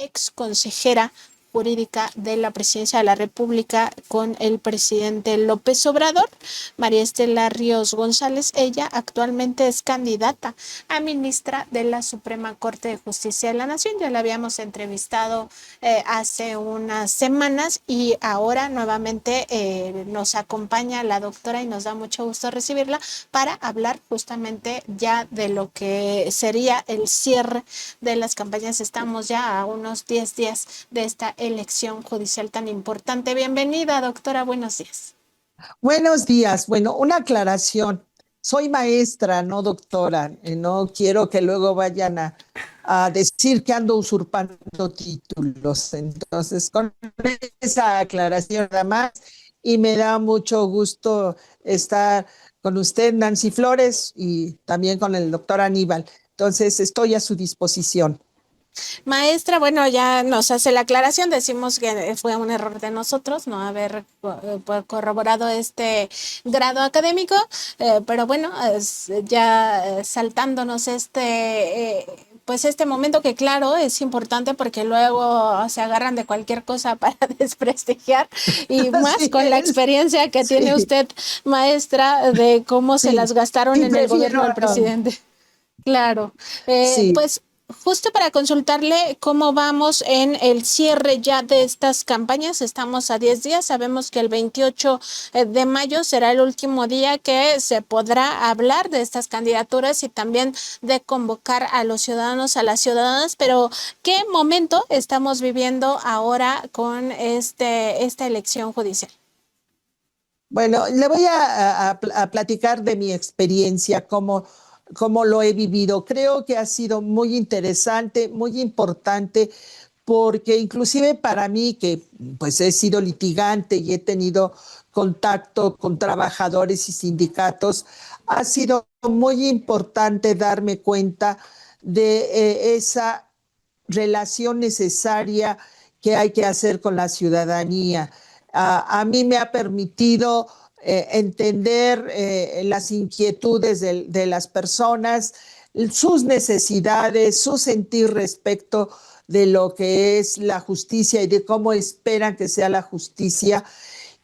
ex consejera jurídica de la Presidencia de la República con el presidente López Obrador, María Estela Ríos González. Ella actualmente es candidata a ministra de la Suprema Corte de Justicia de la Nación. Ya la habíamos entrevistado hace unas semanas y ahora nuevamente nos acompaña la doctora y nos da mucho gusto recibirla para hablar justamente ya de lo que sería el cierre de las campañas. Estamos ya a unos 10 días de esta elección judicial tan importante. Bienvenida, doctora, buenos días. Buenos días. Bueno, una aclaración. Soy maestra, no doctora. No quiero que luego vayan a decir que ando usurpando títulos. Entonces, con esa aclaración nada más, y me da mucho gusto estar con usted, Nancy Flores, y también con el doctor Aníbal. Entonces, estoy a su disposición. Maestra, bueno, ya nos hace la aclaración, decimos que fue un error de nosotros no haber corroborado este grado académico, pero bueno, ya saltándonos pues este momento que claro es importante porque luego se agarran de cualquier cosa para desprestigiar y más con la experiencia que tiene usted, maestra, de cómo se las gastaron en el gobierno del presidente. Claro, pues justo para consultarle cómo vamos en el cierre ya de estas campañas. Estamos a 10 días, sabemos que el 28 de mayo será el último día que se podrá hablar de estas candidaturas y también de convocar a los ciudadanos, a las ciudadanas, pero ¿qué momento estamos viviendo ahora con esta elección judicial? Bueno, le voy a platicar de mi experiencia, cómo lo he vivido. Creo que ha sido muy interesante, muy importante, porque inclusive para mí, que pues he sido litigante y he tenido contacto con trabajadores y sindicatos, ha sido muy importante darme cuenta de esa relación necesaria que hay que hacer con la ciudadanía. A mí me ha permitido entender las inquietudes de las personas, sus necesidades, su sentir respecto de lo que es la justicia y de cómo esperan que sea la justicia.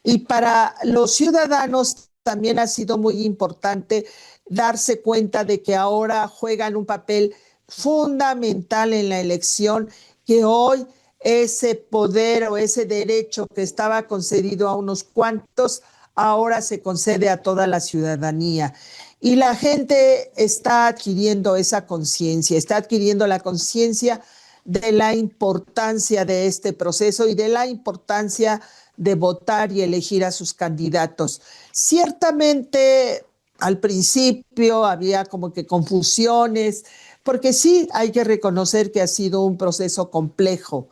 Y para los ciudadanos también ha sido muy importante darse cuenta de que ahora juegan un papel fundamental en la elección, que hoy ese poder o ese derecho que estaba concedido a unos cuantos, ahora se concede a toda la ciudadanía. Y la gente está adquiriendo esa conciencia, está adquiriendo la conciencia de la importancia de este proceso y de la importancia de votar y elegir a sus candidatos. Ciertamente, al principio había como que confusiones, porque sí hay que reconocer que ha sido un proceso complejo,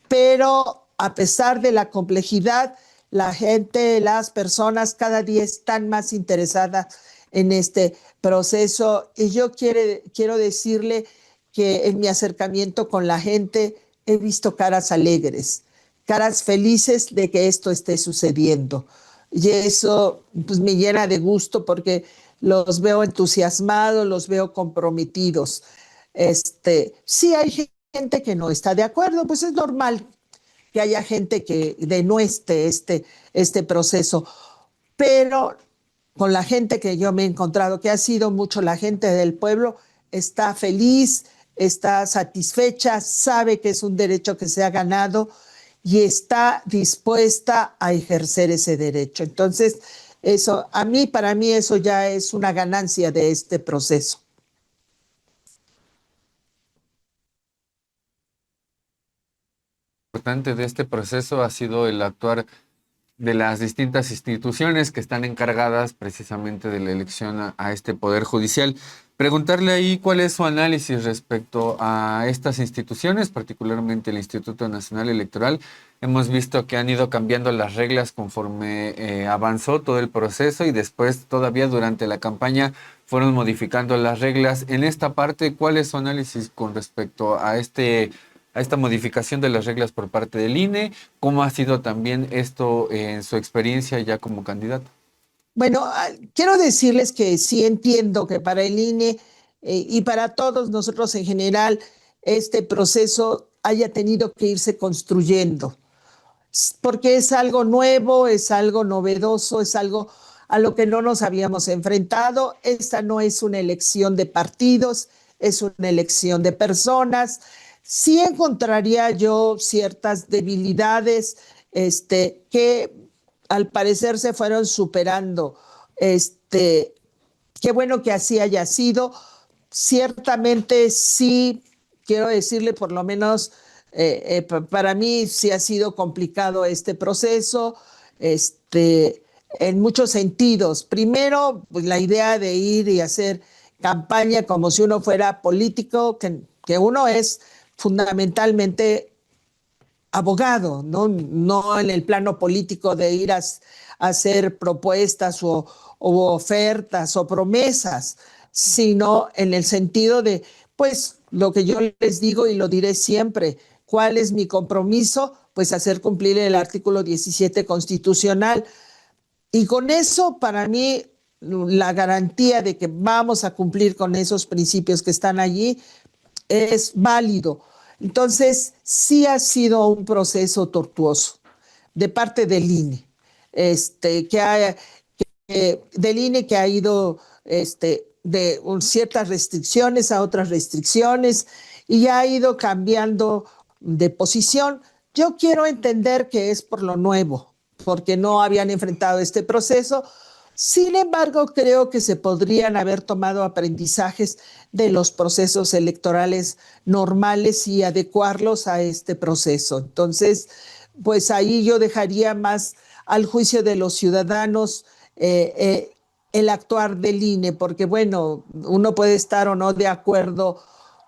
pero a pesar de la complejidad, la gente, las personas cada día están más interesadas en este proceso. Y yo quiero decirle que en mi acercamiento con la gente he visto caras alegres, caras felices de que esto esté sucediendo. Y eso pues, me llena de gusto porque los veo entusiasmados, los veo comprometidos. Sí hay gente que no está de acuerdo, pues es normal que haya gente que denueste este proceso, pero con la gente que yo me he encontrado, que ha sido mucho la gente del pueblo, está feliz, está satisfecha, sabe que es un derecho que se ha ganado y está dispuesta a ejercer ese derecho. Entonces, eso, para mí eso ya es una ganancia de este proceso. Importante de este proceso ha sido el actuar de las distintas instituciones que están encargadas precisamente de la elección a este Poder Judicial. Preguntarle ahí cuál es su análisis respecto a estas instituciones, particularmente el Instituto Nacional Electoral. Hemos visto que han ido cambiando las reglas conforme avanzó todo el proceso y después todavía durante la campaña fueron modificando las reglas. En esta parte, ¿cuál es su análisis con respecto a esta modificación de las reglas por parte del INE? ¿Cómo ha sido también esto en su experiencia ya como candidato? Bueno, quiero decirles que sí entiendo que para el INE y para todos nosotros en general, este proceso haya tenido que irse construyendo, porque es algo nuevo, es algo novedoso, es algo a lo que no nos habíamos enfrentado. Esta no es una elección de partidos, es una elección de personas. Sí encontraría yo ciertas debilidades que al parecer se fueron superando. Qué bueno que así haya sido. Ciertamente sí, quiero decirle por lo menos, para mí sí ha sido complicado este proceso, en muchos sentidos. Primero, pues la idea de ir y hacer campaña como si uno fuera político, que uno es fundamentalmente abogado, no en el plano político de ir a hacer propuestas o ofertas o promesas, sino en el sentido de, pues, lo que yo les digo y lo diré siempre, ¿cuál es mi compromiso? Pues hacer cumplir el artículo 17 constitucional. Y con eso, para mí, la garantía de que vamos a cumplir con esos principios que están allí es válido. Entonces, sí ha sido un proceso tortuoso de parte del INE, del INE que ha ido ciertas restricciones a otras restricciones y ha ido cambiando de posición. Yo quiero entender que es por lo nuevo, porque no habían enfrentado este proceso. Sin embargo, creo que se podrían haber tomado aprendizajes de los procesos electorales normales y adecuarlos a este proceso. Entonces, pues ahí yo dejaría más al juicio de los ciudadanos el actuar del INE, porque bueno, uno puede estar o no de acuerdo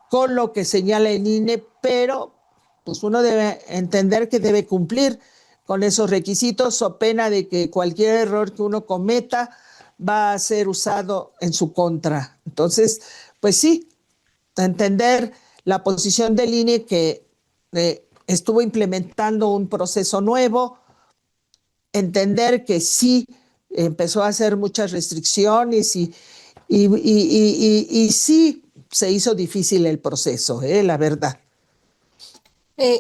con lo que señala el INE, pero pues uno debe entender que debe cumplir con esos requisitos o pena de que cualquier error que uno cometa va a ser usado en su contra. Entonces, pues sí, entender la posición del INE que estuvo implementando un proceso nuevo, entender que sí empezó a hacer muchas restricciones y sí se hizo difícil el proceso, la verdad.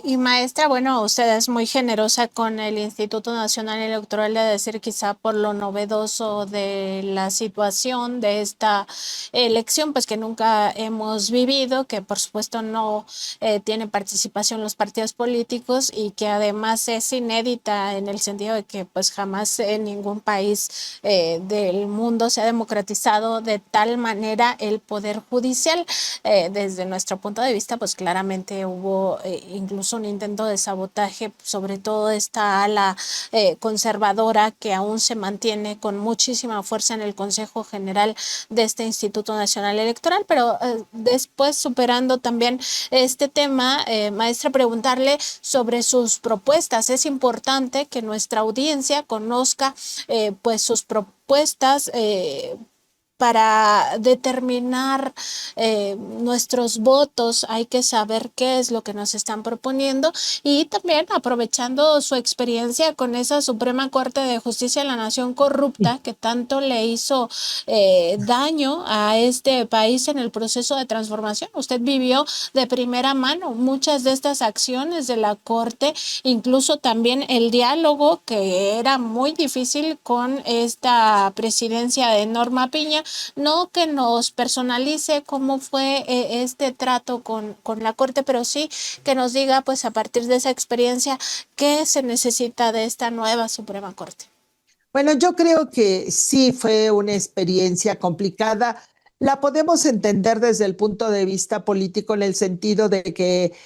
Y maestra, bueno, usted es muy generosa con el Instituto Nacional Electoral de decir quizá por lo novedoso de la situación de esta elección, pues que nunca hemos vivido, que por supuesto no tiene participación los partidos políticos y que además es inédita en el sentido de que pues jamás en ningún país del mundo se ha democratizado de tal manera el poder judicial. Desde nuestro punto de vista, pues claramente hubo incluso un intento de sabotaje, sobre todo esta ala conservadora que aún se mantiene con muchísima fuerza en el Consejo General de este Instituto Nacional Electoral, pero después superando también este tema, maestra, preguntarle sobre sus propuestas. Es importante que nuestra audiencia conozca pues sus propuestas para determinar nuestros votos. Hay que saber qué es lo que nos están proponiendo y también aprovechando su experiencia con esa Suprema Corte de Justicia de la Nación corrupta que tanto le hizo daño a este país en el proceso de transformación. Usted vivió de primera mano muchas de estas acciones de la Corte, incluso también el diálogo que era muy difícil con esta presidencia de Norma Piña. No que nos personalice cómo fue este trato con la Corte, pero sí que nos diga, pues a partir de esa experiencia, qué se necesita de esta nueva Suprema Corte. Bueno, yo creo que sí fue una experiencia complicada. La podemos entender desde el punto de vista político en el sentido de que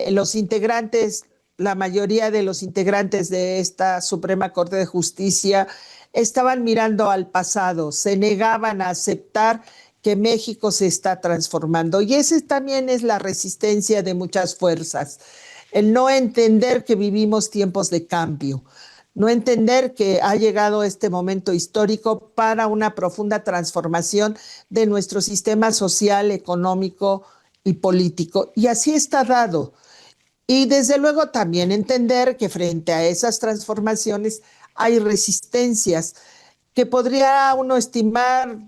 los integrantes, la mayoría de los integrantes de esta Suprema Corte de Justicia estaban mirando al pasado, se negaban a aceptar que México se está transformando. Y esa también es la resistencia de muchas fuerzas, el no entender que vivimos tiempos de cambio, no entender que ha llegado este momento histórico para una profunda transformación de nuestro sistema social, económico y político. Y así está dado. Y desde luego también entender que frente a esas transformaciones hay resistencias que podría uno estimar,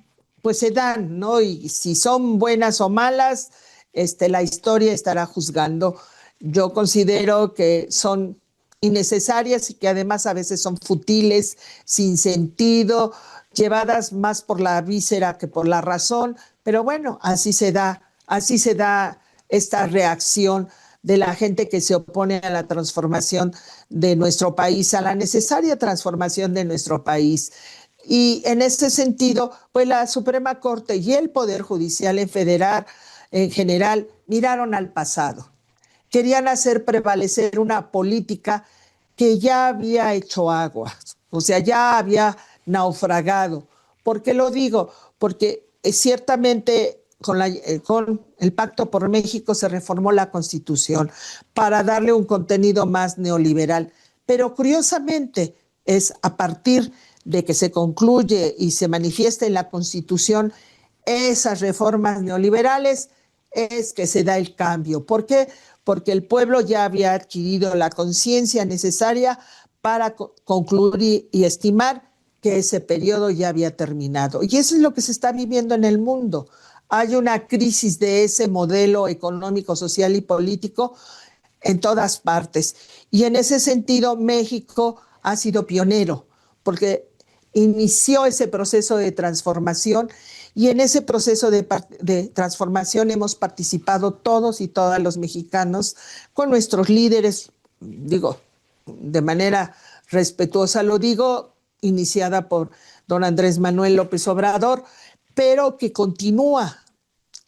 pues se dan, ¿no? Y si son buenas o malas, la historia estará juzgando. Yo considero que son innecesarias y que además a veces son fútiles, sin sentido, llevadas más por la víscera que por la razón, pero bueno, así se da esta reacción de la gente que se opone a la transformación de nuestro país, a la necesaria transformación de nuestro país. Y en ese sentido, pues la Suprema Corte y el Poder Judicial en general miraron al pasado. Querían hacer prevalecer una política que ya había hecho agua, o sea, ya había naufragado. ¿Por qué lo digo? Porque ciertamente con el Pacto por México se reformó la Constitución para darle un contenido más neoliberal. Pero curiosamente es a partir de que se concluye y se manifiesta en la Constitución esas reformas neoliberales es que se da el cambio. ¿Por qué? Porque el pueblo ya había adquirido la conciencia necesaria para concluir y estimar que ese periodo ya había terminado. Y eso es lo que se está viviendo en el mundo. Hay una crisis de ese modelo económico, social y político en todas partes. Y en ese sentido, México ha sido pionero, porque inició ese proceso de transformación y en ese proceso de transformación hemos participado todos y todas los mexicanos con nuestros líderes, digo, de manera respetuosa, lo digo, iniciada por don Andrés Manuel López Obrador, pero que continúa.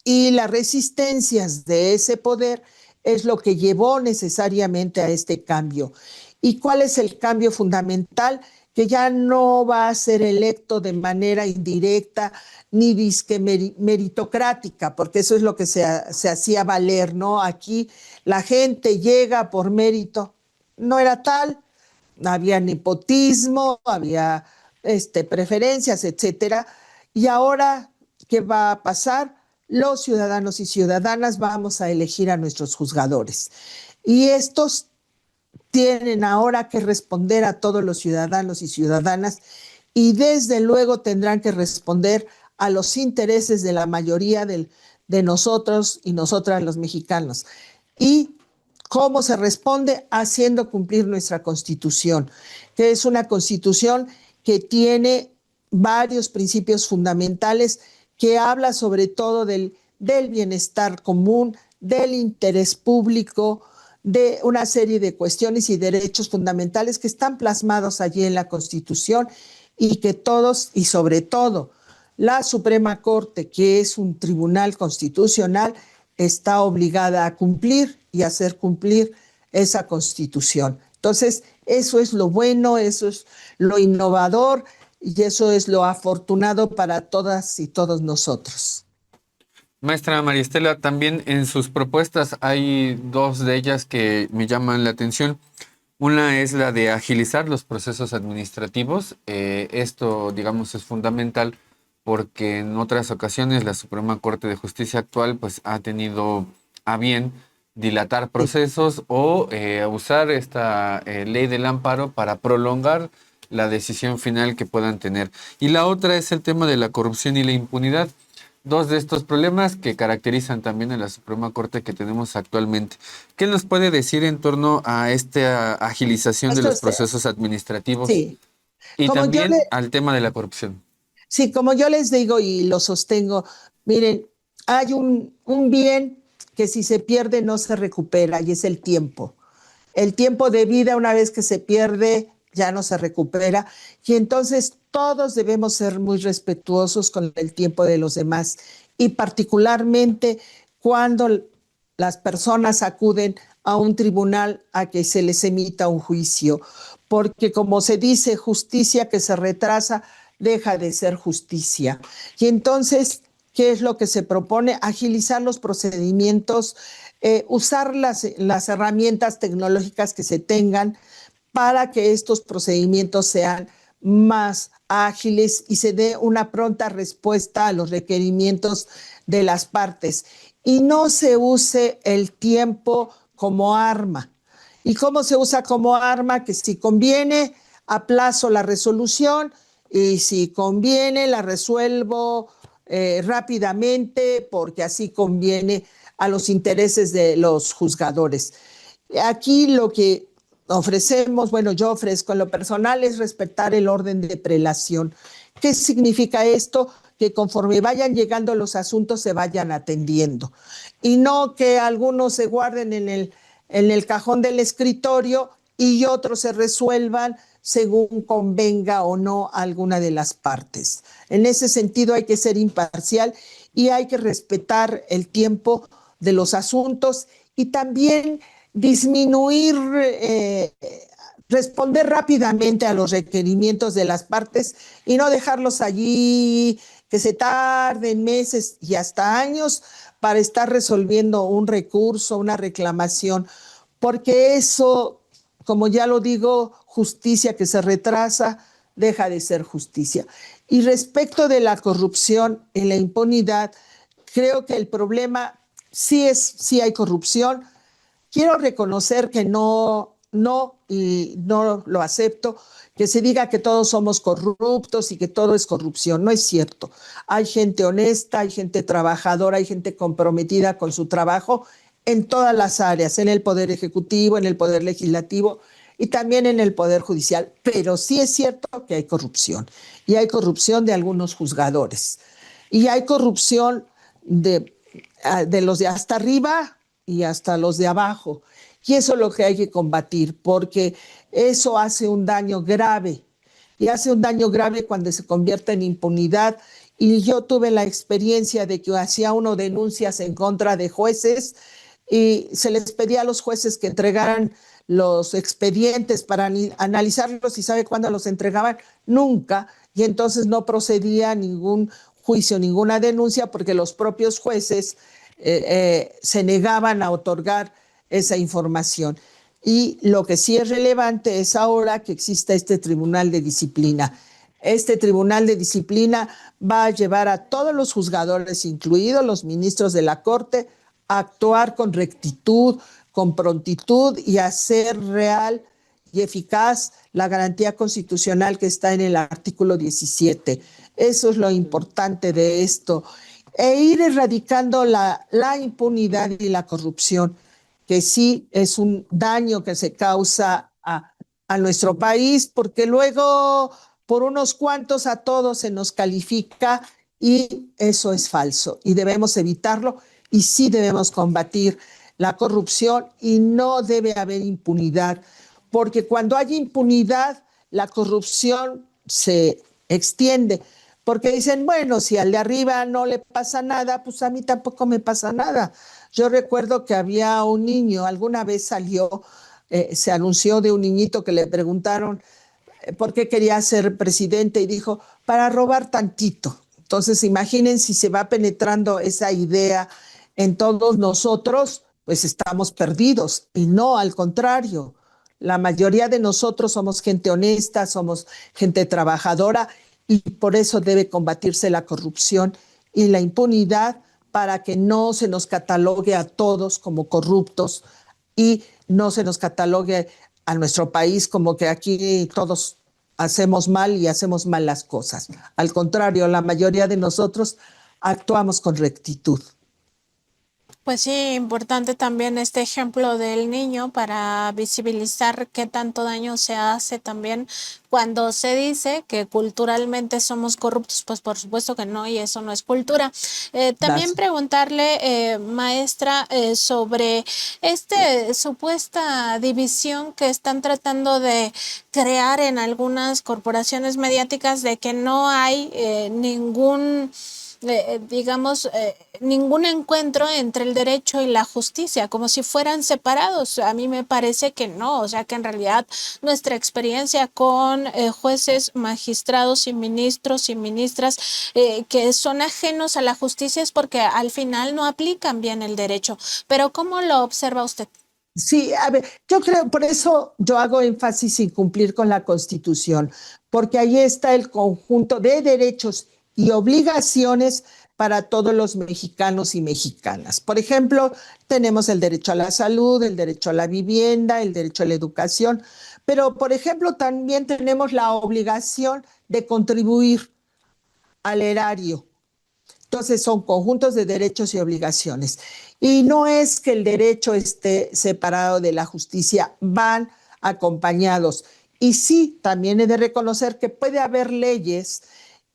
Y las resistencias de ese poder es lo que llevó necesariamente a este cambio. ¿Y cuál es el cambio fundamental? Que ya no va a ser electo de manera indirecta ni disque meritocrática, porque eso es lo que se hacía valer, ¿no? Aquí la gente llega por mérito. No era tal, había nepotismo, había preferencias, etcétera. Y ahora, ¿qué va a pasar? Los ciudadanos y ciudadanas vamos a elegir a nuestros juzgadores. Y estos tienen ahora que responder a todos los ciudadanos y ciudadanas y desde luego tendrán que responder a los intereses de la mayoría de nosotros y nosotras los mexicanos. ¿Y cómo se responde? Haciendo cumplir nuestra Constitución, que es una Constitución que tiene varios principios fundamentales, que habla sobre todo del bienestar común, del interés público, de una serie de cuestiones y derechos fundamentales que están plasmados allí en la Constitución y que todos, y sobre todo la Suprema Corte, que es un tribunal constitucional, está obligada a cumplir y hacer cumplir esa Constitución. Entonces, eso es lo bueno, eso es lo innovador y eso es lo afortunado para todas y todos nosotros. Maestra María Estela, también en sus propuestas hay dos de ellas que me llaman la atención. Una es la de agilizar los procesos administrativos. Esto, digamos, es fundamental porque en otras ocasiones la Suprema Corte de Justicia actual pues, ha tenido a bien dilatar procesos o usar esta ley del amparo para prolongar la decisión final que puedan tener. Y la otra es el tema de la corrupción y la impunidad. Dos de estos problemas que caracterizan también a la Suprema Corte que tenemos actualmente. ¿Qué nos puede decir en torno a esta agilización de los procesos administrativos? Sí. Y también al tema de la corrupción. Sí, como yo les digo y lo sostengo, miren, hay un bien que si se pierde no se recupera y es el tiempo. El tiempo de vida, una vez que se pierde, ya no se recupera. Y entonces todos debemos ser muy respetuosos con el tiempo de los demás y particularmente cuando las personas acuden a un tribunal a que se les emita un juicio, porque como se dice, justicia que se retrasa deja de ser justicia. Y entonces, ¿qué es lo que se propone? Agilizar los procedimientos, usar las herramientas tecnológicas que se tengan para que estos procedimientos sean más ágiles y se dé una pronta respuesta a los requerimientos de las partes. Y no se use el tiempo como arma. ¿Y cómo se usa como arma? Que si conviene, aplazo la resolución y si conviene, la resuelvo rápidamente porque así conviene a los intereses de los juzgadores. Aquí lo que ofrecemos, bueno, yo ofrezco en lo personal es respetar el orden de prelación. ¿Qué significa esto? Que conforme vayan llegando los asuntos se vayan atendiendo y no que algunos se guarden en el cajón del escritorio y otros se resuelvan según convenga o no alguna de las partes. En ese sentido hay que ser imparcial y hay que respetar el tiempo de los asuntos y también disminuir, responder rápidamente a los requerimientos de las partes y no dejarlos allí que se tarden meses y hasta años para estar resolviendo un recurso, una reclamación, porque eso, como ya lo digo, justicia que se retrasa deja de ser justicia. Y respecto de la corrupción y la impunidad, creo que el problema sí hay corrupción. Quiero reconocer que y no lo acepto, que se diga que todos somos corruptos y que todo es corrupción. No es cierto. Hay gente honesta, hay gente trabajadora, hay gente comprometida con su trabajo en todas las áreas, en el Poder Ejecutivo, en el Poder Legislativo y también en el Poder Judicial. Pero sí es cierto que hay corrupción y hay corrupción de algunos juzgadores y hay corrupción de los de hasta arriba y hasta los de abajo. Y eso es lo que hay que combatir, porque eso hace un daño grave. Y hace un daño grave cuando se convierte en impunidad. Y yo tuve la experiencia de que hacía uno denuncias en contra de jueces y se les pedía a los jueces que entregaran los expedientes para analizarlos y ¿sabe cuándo los entregaban? Nunca. Y entonces no procedía ningún juicio, ninguna denuncia, porque los propios jueces se negaban a otorgar esa información. Y lo que sí es relevante es ahora que exista este tribunal de disciplina. Este tribunal de disciplina va a llevar a todos los juzgadores, incluidos los ministros de la Corte, a actuar con rectitud, con prontitud y a hacer real y eficaz la garantía constitucional que está en el artículo 17. Eso es lo importante de esto. E ir erradicando la impunidad y la corrupción, que sí es un daño que se causa a nuestro país, porque luego por unos cuantos a todos se nos califica y eso es falso y debemos evitarlo y sí debemos combatir la corrupción y no debe haber impunidad, porque cuando hay impunidad la corrupción se extiende, porque dicen, bueno, si al de arriba no le pasa nada, pues a mí tampoco me pasa nada. Yo recuerdo que había un niño, alguna vez salió, se anunció de un niñito que le preguntaron por qué quería ser presidente y dijo, para robar tantito. Entonces, imaginen si se va penetrando esa idea en todos nosotros, pues estamos perdidos. Y no, al contrario, la mayoría de nosotros somos gente honesta, somos gente trabajadora y por eso debe combatirse la corrupción y la impunidad para que no se nos catalogue a todos como corruptos y no se nos catalogue a nuestro país como que aquí todos hacemos mal y hacemos mal las cosas. Al contrario, la mayoría de nosotros actuamos con rectitud. Pues sí, importante también este ejemplo del niño para visibilizar qué tanto daño se hace también cuando se dice que culturalmente somos corruptos, pues por supuesto que no, y eso no es cultura. También preguntarle, maestra, sobre esta supuesta división que están tratando de crear en algunas corporaciones mediáticas de que no hay ningún ningún encuentro entre el derecho y la justicia, como si fueran separados. A mí me parece que no, o sea que en realidad nuestra experiencia con jueces, magistrados y ministros y ministras que son ajenos a la justicia es porque al final no aplican bien el derecho. Pero ¿cómo lo observa usted? Sí, a ver, yo creo, por eso yo hago énfasis en cumplir con la Constitución, porque ahí está el conjunto de derechos y obligaciones para todos los mexicanos y mexicanas. Por ejemplo, tenemos el derecho a la salud, el derecho a la vivienda, el derecho a la educación, pero por ejemplo también tenemos la obligación de contribuir al erario. Entonces son conjuntos de derechos y obligaciones. Y no es que el derecho esté separado de la justicia, van acompañados. Y sí, también he de reconocer que puede haber leyes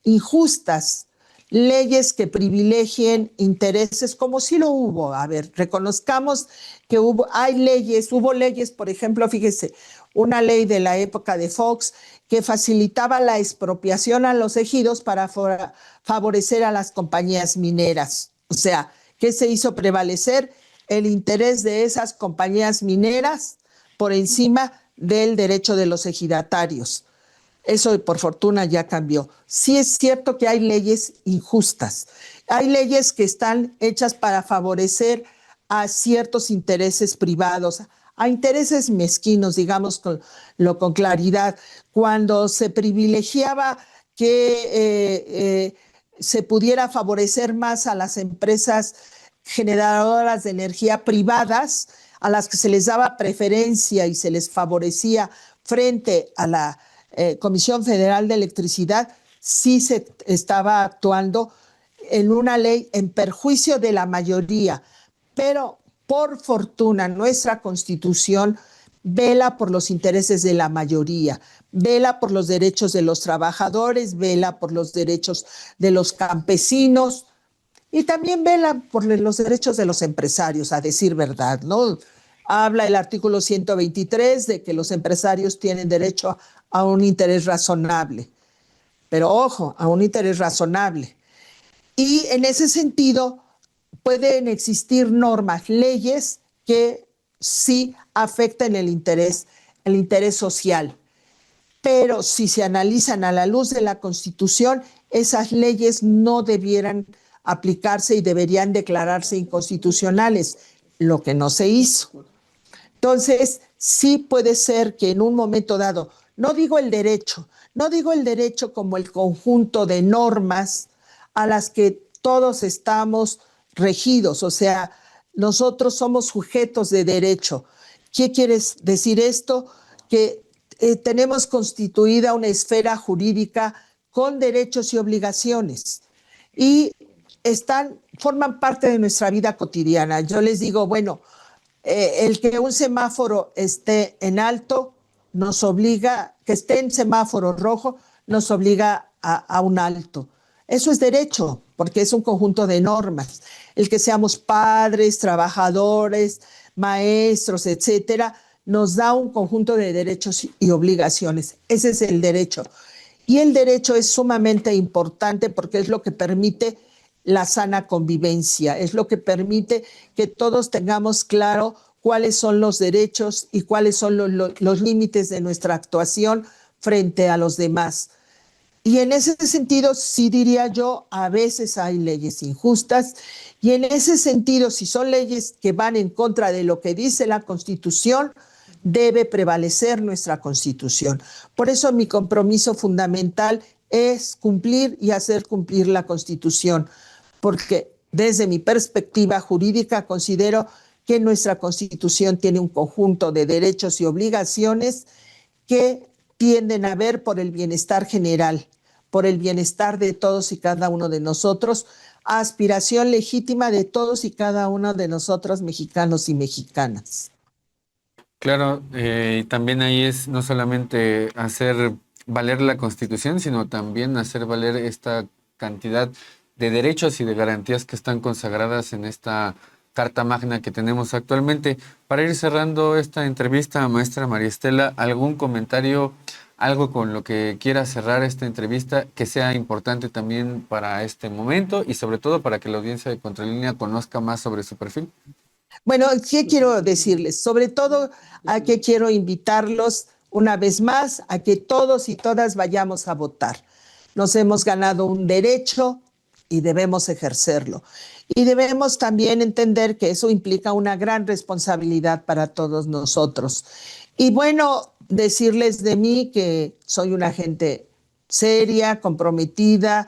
injustas, leyes que privilegien intereses, como sí lo hubo. A ver, reconozcamos que hubo leyes, por ejemplo, fíjese, una ley de la época de Fox que facilitaba la expropiación a los ejidos para favorecer a las compañías mineras. O sea, ¿qué se hizo prevalecer? El interés de esas compañías mineras por encima del derecho de los ejidatarios. Eso, por fortuna, ya cambió. Sí es cierto que hay leyes injustas. Hay leyes que están hechas para favorecer a ciertos intereses privados, a intereses mezquinos, digamos con claridad. Cuando se privilegiaba que se pudiera favorecer más a las empresas generadoras de energía privadas, a las que se les daba preferencia y se les favorecía frente a la Comisión Federal de Electricidad, sí se estaba actuando en una ley en perjuicio de la mayoría, pero por fortuna nuestra Constitución vela por los intereses de la mayoría, vela por los derechos de los trabajadores, vela por los derechos de los campesinos y también vela por los derechos de los empresarios, a decir verdad, ¿no? Habla el artículo 123 de que los empresarios tienen derecho a un interés razonable, pero ojo, a un interés razonable. Y en ese sentido pueden existir normas, leyes que sí afectan el interés social. Pero si se analizan a la luz de la Constitución, esas leyes no debieran aplicarse y deberían declararse inconstitucionales, lo que no se hizo. Entonces, sí puede ser que en un momento dado, no digo el derecho como el conjunto de normas a las que todos estamos regidos, o sea, nosotros somos sujetos de derecho. ¿Qué quiere decir esto? Que tenemos constituida una esfera jurídica con derechos y obligaciones y forman parte de nuestra vida cotidiana. Yo les digo, bueno, el que un semáforo esté en alto nos obliga, que esté en semáforo rojo nos obliga a un alto. Eso es derecho, porque es un conjunto de normas. El que seamos padres, trabajadores, maestros, etcétera, nos da un conjunto de derechos y obligaciones. Ese es el derecho. Y el derecho es sumamente importante porque es lo que permite la sana convivencia, es lo que permite que todos tengamos claro cuáles son los derechos y cuáles son los límites de nuestra actuación frente a los demás. Y en ese sentido, sí diría yo, a veces hay leyes injustas y en ese sentido, si son leyes que van en contra de lo que dice la Constitución, debe prevalecer nuestra Constitución. Por eso mi compromiso fundamental es cumplir y hacer cumplir la Constitución, porque desde mi perspectiva jurídica considero que nuestra Constitución tiene un conjunto de derechos y obligaciones que tienden a ver por el bienestar general, por el bienestar de todos y cada uno de nosotros, aspiración legítima de todos y cada uno de nosotros, mexicanos y mexicanas. Claro, y también ahí es no solamente hacer valer la Constitución, sino también hacer valer esta cantidad de derechos y de garantías que están consagradas en esta Carta Magna que tenemos actualmente. Para ir cerrando esta entrevista, maestra María Estela, ¿algún comentario, algo con lo que quiera cerrar esta entrevista que sea importante también para este momento y sobre todo para que la audiencia de Contralínea conozca más sobre su perfil? Bueno, ¿qué quiero decirles? Sobre todo, a qué quiero invitarlos una vez más a que todos y todas vayamos a votar. Nos hemos ganado un derecho y debemos ejercerlo. Y debemos también entender que eso implica una gran responsabilidad para todos nosotros. Y bueno, decirles de mí que soy una gente seria, comprometida,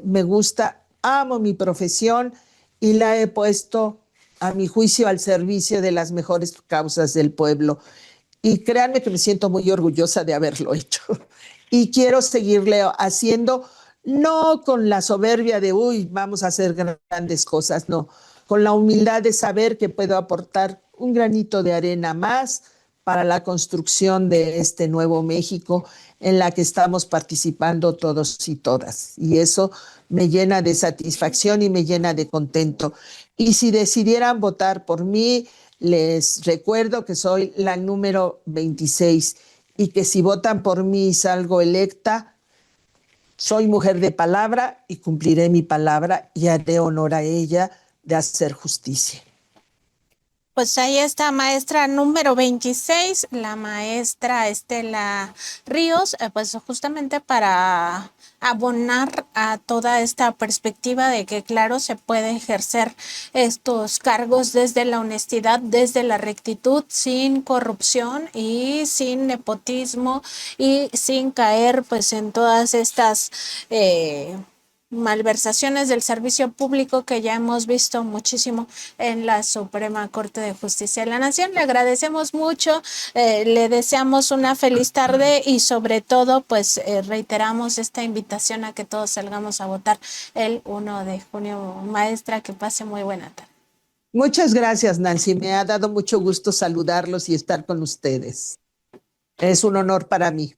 me gusta, amo mi profesión y la he puesto a mi juicio al servicio de las mejores causas del pueblo. Y créanme que me siento muy orgullosa de haberlo hecho. Y quiero seguirle haciendo no con la soberbia de, uy, vamos a hacer grandes cosas, no, con la humildad de saber que puedo aportar un granito de arena más para la construcción de este nuevo México en la que estamos participando todos y todas. Y eso me llena de satisfacción y me llena de contento. Y si decidieran votar por mí, les recuerdo que soy la número 26 y que si votan por mí y salgo electa, soy mujer de palabra y cumpliré mi palabra y haré honor a ella de hacer justicia. Pues ahí está, maestra número 26, la maestra Estela Ríos, pues justamente para abonar a toda esta perspectiva de que, claro, se puede ejercer estos cargos desde la honestidad, desde la rectitud, sin corrupción y sin nepotismo y sin caer pues en todas estas malversaciones del servicio público que ya hemos visto muchísimo en la Suprema Corte de Justicia de la Nación. Le agradecemos mucho, le deseamos una feliz tarde y sobre todo pues reiteramos esta invitación a que todos salgamos a votar el 1 de junio. Maestra, que pase muy buena tarde. Muchas gracias, Nancy. Me ha dado mucho gusto saludarlos y estar con ustedes. Es un honor para mí.